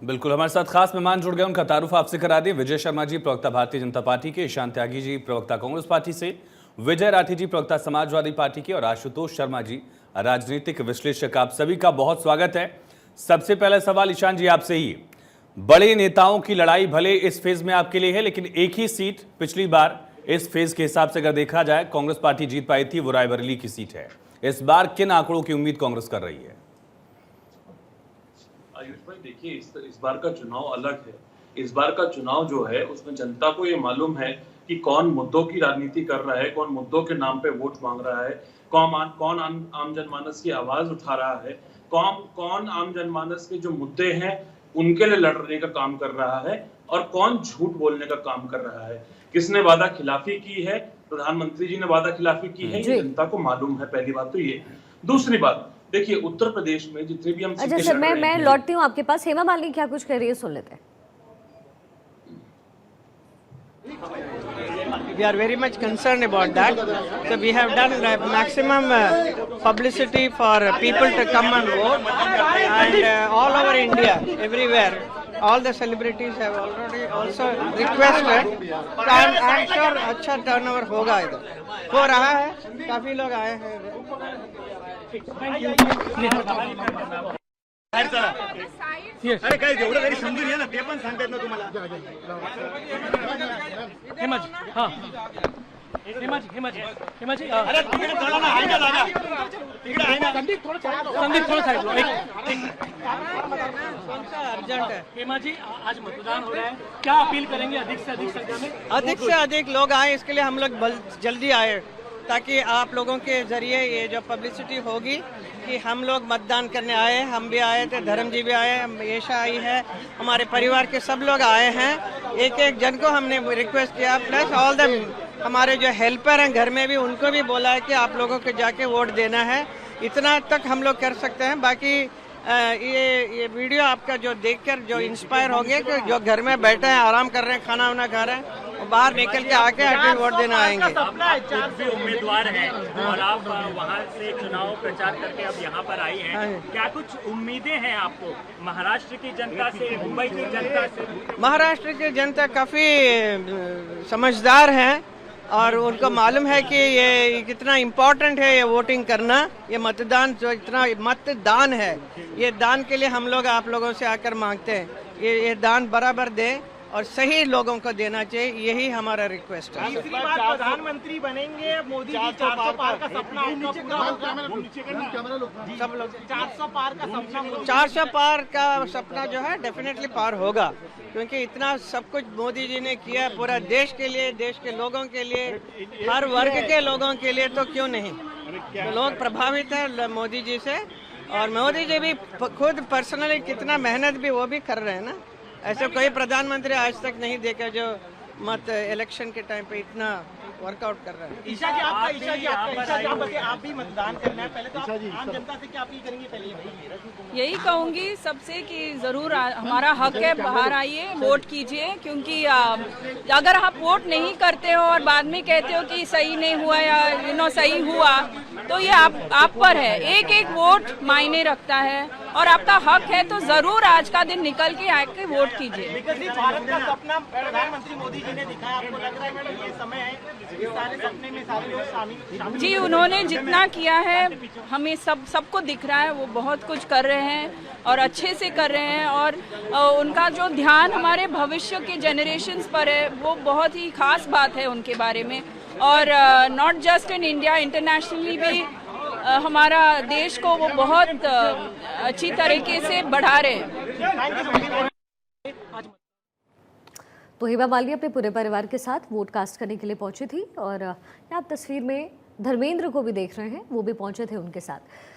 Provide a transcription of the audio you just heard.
बिल्कुल, हमारे साथ खास मेहमान जुड़ गए, उनका तारुफ आपसे करा दें। विजय शर्मा जी प्रवक्ता भारतीय जनता पार्टी के, ईशान त्यागी जी प्रवक्ता कांग्रेस पार्टी से, विजय राठी जी प्रवक्ता समाजवादी पार्टी के और आशुतोष शर्मा जी राजनीतिक विश्लेषक। आप सभी का बहुत स्वागत है। सबसे पहला सवाल ईशान जी आपसे ही। बड़े नेताओं की लड़ाई भले इस फेज में आपके लिए है, लेकिन एक ही सीट पिछली बार इस फेज के हिसाब से अगर देखा जाए कांग्रेस पार्टी जीत पाई थी, वो रायबरेली की सीट है। इस बार किन आंकड़ों की उम्मीद कांग्रेस कर रही है? आयुष भाई देखिए, इस बार का चुनाव अलग है। इस बार का चुनाव जो है उसमें जनता को ये मालूम है कि कौन मुद्दों की राजनीति कर रहा है, कौन मुद्दों के नाम पे वोट मांग रहा है, कौन आम जनमानस की आवाज उठा रहा है, कौन आम जनमानस के जो मुद्दे हैं उनके लिए लड़ने का काम कर रहा है और कौन झूठ बोलने का काम कर रहा है। किसने वादा खिलाफी की है, प्रधानमंत्री जी ने वादा खिलाफी की है, ये जनता को मालूम है। पहली बात तो ये। दूसरी बात देखिए, उत्तर प्रदेश में जितने भी हम अच्छा सर, मैं लौटती हूँ आपके पास। हेमा मालिनी क्या कुछ कह रही है, सुन लेते हैं। We are very much concerned about that. So we have done maximum publicity for people to come and vote, and all over India, everywhere, all the celebrities have already also requested. I'm sure अच्छा turnover होगा इधर, हो रहा है, काफी लोग आए हैं। अरे काय जेवढं तरी समजून घ्या ना, ते पण सांगतात ना तुम्हाला। हेमाजी, हां हेमाजी अरे तिकडे चला ना, आहे ना जागा, तिकडे आहे ना। संदीप थोड़ा साइड लो, अर्जेंट है। हेमाजी, आज मतदान हो रहा है, क्या अपील करेंगे अधिक से अधिक संख्या में? अधिक से अधिक लोग आए, इसके लिए हम लोग जल्दी आए, ताकि आप लोगों के जरिए ये जो पब्लिसिटी होगी कि हम लोग मतदान करने आए। हम भी आए थे, धर्म जी भी आए, यशा आई है, हमारे परिवार के सब लोग आए हैं। एक एक जन को हमने रिक्वेस्ट किया, प्लस ऑल द हमारे जो हेल्पर हैं घर में भी, उनको भी बोला है कि आप लोगों को जाके वोट देना है। इतना तक हम लोग कर सकते हैं। बाकी ये वीडियो आपका जो देखकर जो इंस्पायर होंगे कि जो घर में बैठे हैं, आराम कर रहे हैं, खाना वाना खा रहे हैं, बाहर निकल के आके एटलीस्ट वोट देना आएंगे। आप भी उम्मीदवार हैं और आप वहां से चुनाव प्रचार करके अब यहाँ पर आई हैं, क्या कुछ उम्मीदें हैं आपको महाराष्ट्र की जनता से, मुंबई की जनता से? महाराष्ट्र की जनता काफी समझदार है और उनको मालूम है कि ये कितना इम्पोर्टेंट है ये वोटिंग करना, ये मतदान, जो इतना मतदान है, ये दान के लिए हम लोग आप लोगों से आकर मांगते हैं। ये दान बराबर दे और सही लोगों को देना चाहिए, यही हमारा रिक्वेस्ट है। तीसरी बार प्रधानमंत्री बनेंगे मोदी जी, 400 पार का सपना सब लोग 400 पार का सपना 400 पार का सपना जो है डेफिनेटली पार होगा, क्योंकि इतना सब कुछ मोदी जी ने किया पूरा देश के लिए, देश के लोगों के लिए, हर वर्ग के लोगों के लिए, तो क्यों नहीं। तो लोग प्रभावित हैं मोदी जी से, और मोदी जी भी खुद पर्सनली कितना मेहनत भी वो भी कर रहे हैं ना। ऐसे कोई प्रधानमंत्री आज तक नहीं देखा जो इलेक्शन के टाइम पे इतना वर्कआउट कर रहा है। ईशा जी, आप भी मतदान करना है, पहले तो आप आम जनता से क्या अपील करेंगे? पहले यही कहूँगी सबसे कि ज़रूर हमारा हक है, बाहर आइए, वोट कीजिए, क्योंकि अगर आप वोट नहीं करते हो और बाद में कहते हो कि सही नहीं हुआ या सही हुआ, तो ये आप पर है। एक एक वोट मायने रखता है और आपका हक है, तो ज़रूर आज का दिन निकल के आके वोट कीजिए। भारत का सपना प्रधानमंत्री मोदी जी ने दिखाया, आपको लग रहा है कि ये समय है सारे सपने में सारे लोग शामिल? जी, उन्होंने जितना किया है हमें सबको दिख रहा है, वो बहुत कुछ कर रहे हैं और अच्छे से कर रहे हैं, और उनका जो ध्यान हमारे भविष्य के जनरेशन्स पर है, वो बहुत ही खास बात है उनके बारे में। और not just in India, internationally भी हमारा देश को वो बहुत अच्छी तरीके से बढ़ा रहे हैं। तो हेमा मालिनी अपने पूरे परिवार के साथ वोट कास्ट करने के लिए पहुंची थी, और आप तस्वीर में धर्मेंद्र को भी देख रहे हैं, वो भी पहुंचे थे उनके साथ।